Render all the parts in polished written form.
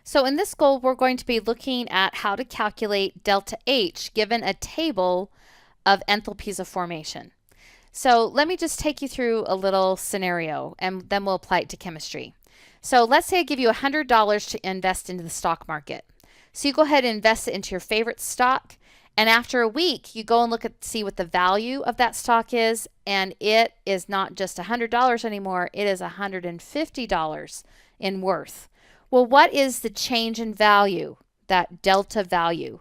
So in this goal, we're going to be looking at how to calculate delta H given a table of enthalpies of formation. So let me just take you through a little scenario and then we'll apply it to chemistry. So let's say I give you $100 to invest into the stock market. So you go ahead and invest it into your favorite stock, and after a week you go and see what the value of that stock is, and it is not just $100 anymore, it is $150 in worth. Well, what is the change in value, that delta value?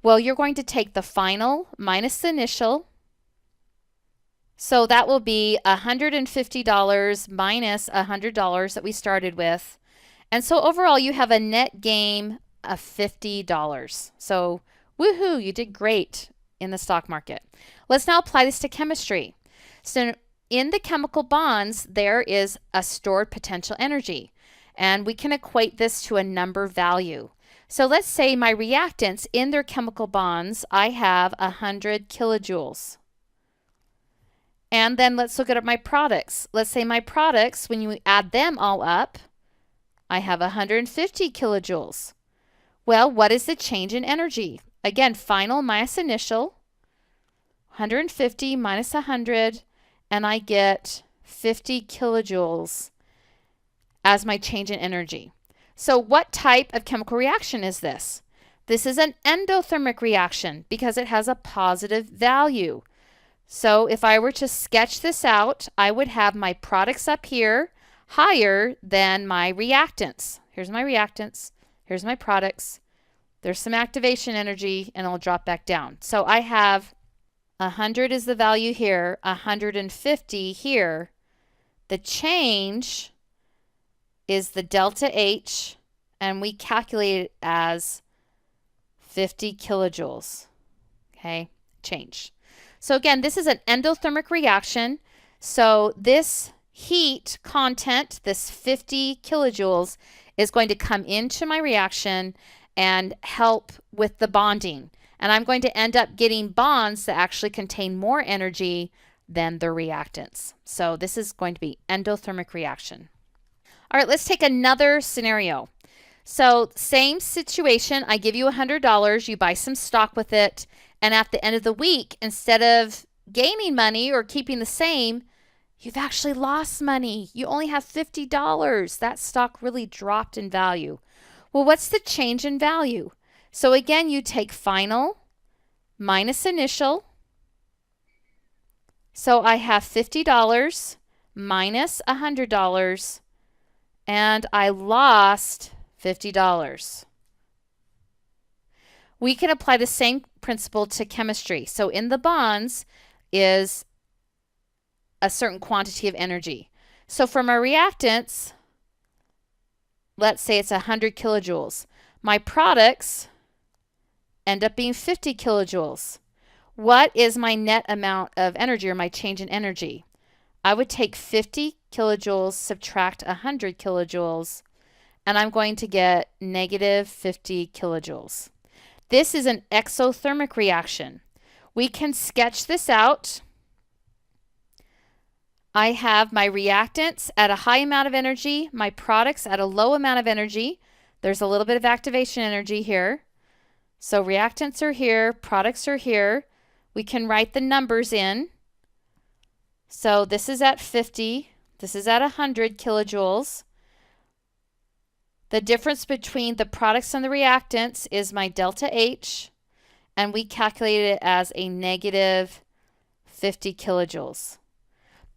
Well, you're going to take the final minus the initial. So that will be $150 minus $100 that we started with. And so overall you have a net gain of $50. So woohoo, you did great in the stock market. Let's now apply this to chemistry. So in the chemical bonds, there is a stored potential energy, and we can equate this to a number value. So let's say my reactants, in their chemical bonds, I have 100 kilojoules. And then let's look at my products. Let's say my products, when you add them all up, I have 150 kilojoules. Well, what is the change in energy? Again, final minus initial, 150 minus 100, and I get 50 kilojoules as my change in energy. So what type of chemical reaction is this? This is an endothermic reaction because it has a positive value. So if I were to sketch this out, I would have my products up here higher than my reactants. Here's my reactants. Here's my products. There's some activation energy, and I'll drop back down. So I have 100 is the value here, 150 here. The change is the delta H, and we calculate it as 50 kilojoules. Okay, change. So again, this is an endothermic reaction. So this heat content, this 50 kilojoules, is going to come into my reaction and help with the bonding. And I'm going to end up getting bonds that actually contain more energy than the reactants. So this is going to be endothermic reaction. All right, let's take another scenario. So same situation, I give you $100, you buy some stock with it, and at the end of the week, instead of gaining money or keeping the same, you've actually lost money. You only have $50. That stock really dropped in value. Well, what's the change in value? So again, you take final minus initial. So I have $50 minus $100, and I lost $50. We can apply the same principle to chemistry. So in the bonds is a certain quantity of energy. So for my reactants, let's say it's 100 kilojoules. My products end up being 50 kilojoules. What is my net amount of energy, or my change in energy? I would take 50 kilojoules, subtract 100 kilojoules, and I'm going to get negative 50 kilojoules. This is an exothermic reaction. We can sketch this out. I have my reactants at a high amount of energy, my products at a low amount of energy. There's a little bit of activation energy here. So reactants are here, products are here. We can write the numbers in. So this is at 50, this is at 100 kilojoules. The difference between the products and the reactants is my delta H, and we calculate it as a negative 50 kilojoules.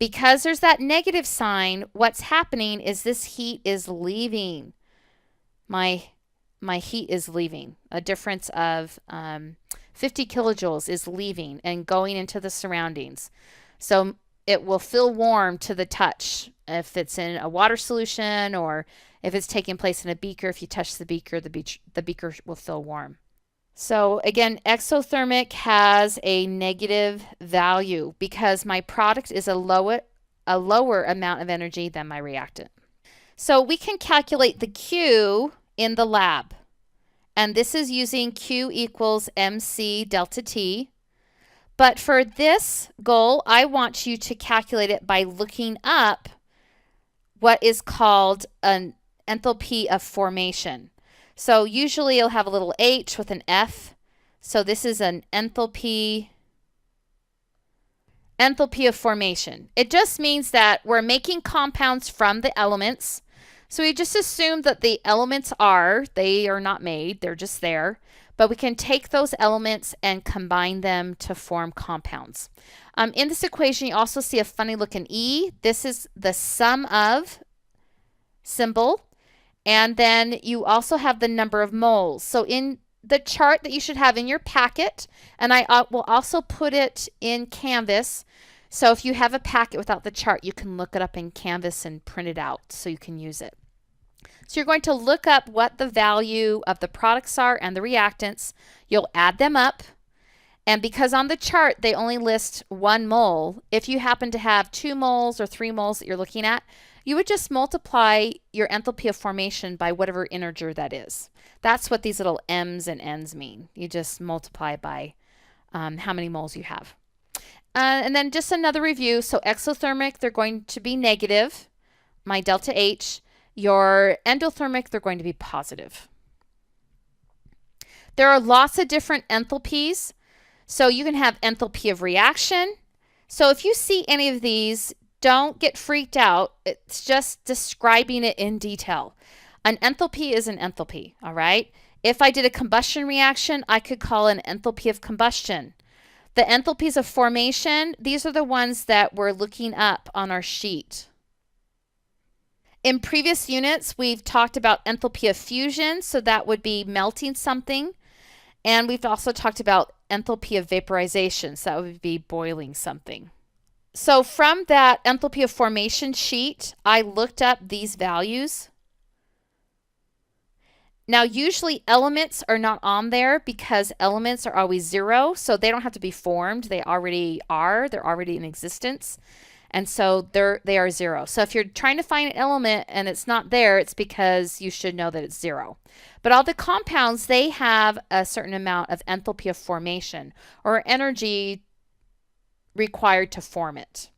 Because there's that negative sign, what's happening is this heat is leaving. My heat is leaving. A difference of 50 kilojoules is leaving and going into the surroundings. So it will feel warm to the touch if it's in a water solution, or if it's taking place in a beaker. If you touch the beaker, the beaker will feel warm. So again, exothermic has a negative value because my product is a lower amount of energy than my reactant. So we can calculate the Q in the lab. And this is using Q equals MC delta T. But for this goal, I want you to calculate it by looking up what is called an enthalpy of formation. So usually it'll have a little H with an F. So this is an enthalpy of formation. It just means that we're making compounds from the elements. So we just assume that the elements they are not made, they're just there. But we can take those elements and combine them to form compounds. In this equation, you also see a funny looking E. This is the sum of symbol. And then you also have the number of moles. So in the chart that you should have in your packet, and I will also put it in Canvas. So if you have a packet without the chart, you can look it up in Canvas and print it out so you can use it. So you're going to look up what the value of the products are and the reactants. You'll add them up. And because on the chart they only list 1 mole, if you happen to have 2 moles or 3 moles that you're looking at, you would just multiply your enthalpy of formation by whatever integer that is. That's what these little m's and n's mean. You just multiply by how many moles you have. And then just another review. So exothermic, they're going to be negative, my delta H. Your endothermic, they're going to be positive. There are lots of different enthalpies. So you can have enthalpy of reaction. So if you see any of these, don't get freaked out. It's just describing it in detail. An enthalpy is an enthalpy, all right? If I did a combustion reaction, I could call an enthalpy of combustion. The enthalpies of formation, these are the ones that we're looking up on our sheet. In previous units, we've talked about enthalpy of fusion, so that would be melting something. And we've also talked about enthalpy of vaporization, so that would be boiling something. So from that enthalpy of formation sheet, I looked up these values. Now, usually elements are not on there because elements are always 0, so they don't have to be formed. They already are. They're already in existence. And so they are 0. So if you're trying to find an element and it's not there, it's because you should know that it's 0. But all the compounds, they have a certain amount of enthalpy of formation or energy required to form it.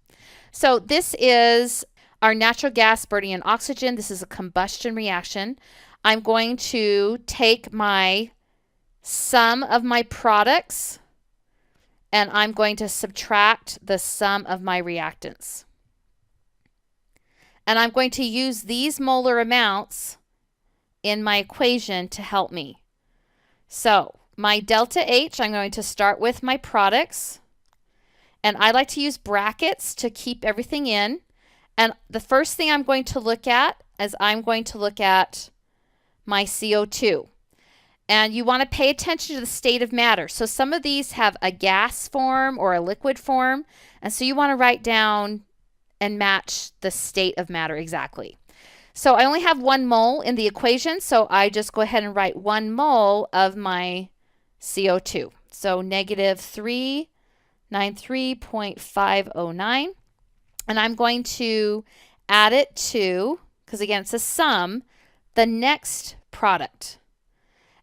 So this is our natural gas burning in oxygen. This is a combustion reaction. I'm going to take my sum of my products and I'm going to subtract the sum of my reactants. And I'm going to use these molar amounts in my equation to help me. So my delta H, I'm going to start with my products. And I like to use brackets to keep everything in. And the first thing I'm going to look at is I'm going to look at my CO2. And you want to pay attention to the state of matter. So some of these have a gas form or a liquid form. And so you want to write down and match the state of matter exactly. So I only have 1 mole in the equation. So I just go ahead and write 1 mole of my CO2. So negative 393.509. And I'm going to add it to, because again, it's a sum, the next product.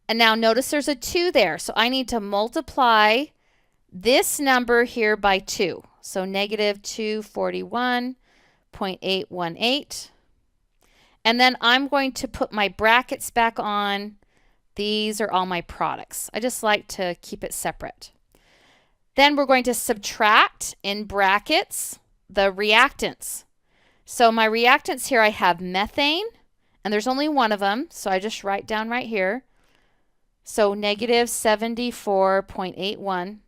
And now notice there's a 2 there. So I need to multiply this number here by 2. So negative 241.818. And then I'm going to put my brackets back on. These are all my products. I just like to keep it separate. Then we're going to subtract in brackets the reactants. So my reactants here, I have methane, and there's only 1 of them. So I just write down right here. So negative 74.81.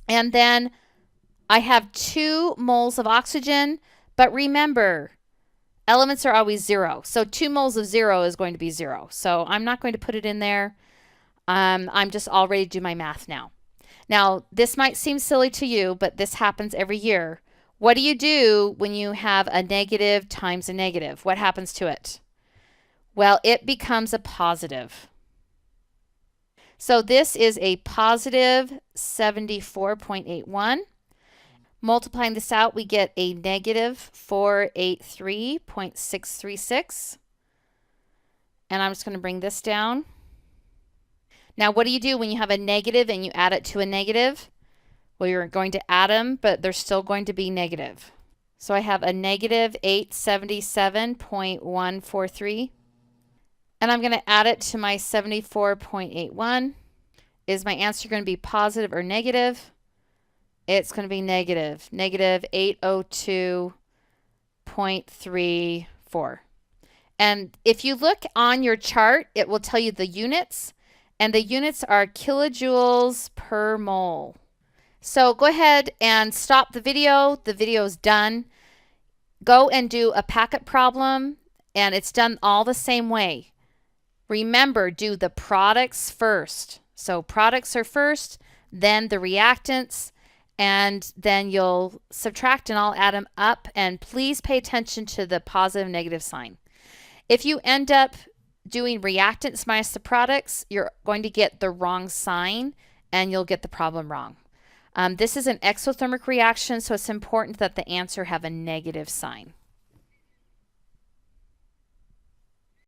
And then I have 2 moles of oxygen. But remember, elements are always 0. So 2 moles of 0 is going to be 0. So I'm not going to put it in there. I'm just all ready to do my math now. Now, this might seem silly to you, but this happens every year. What do you do when you have a negative times a negative? What happens to it? Well, it becomes a positive. So this is a positive 74.81. Multiplying this out, we get a negative 483.636. And I'm just going to bring this down. Now, what do you do when you have a negative and you add it to a negative? Well, you're going to add them, but they're still going to be negative. So I have a negative 877.143. And I'm going to add it to my 74.81. Is my answer going to be positive or negative? It's going to be negative. Negative 802.34. And if you look on your chart, it will tell you the units, and the units are kilojoules per mole. So go ahead and stop the video. The video is done. Go and do a packet problem, and it's done all the same way. Remember, do the products first. So products are first, then the reactants, and then you'll subtract and I'll add them up. And please pay attention to the positive and negative sign. If you end up doing reactants minus the products, you're going to get the wrong sign and you'll get the problem wrong. This is an exothermic reaction, so it's important that the answer have a negative sign.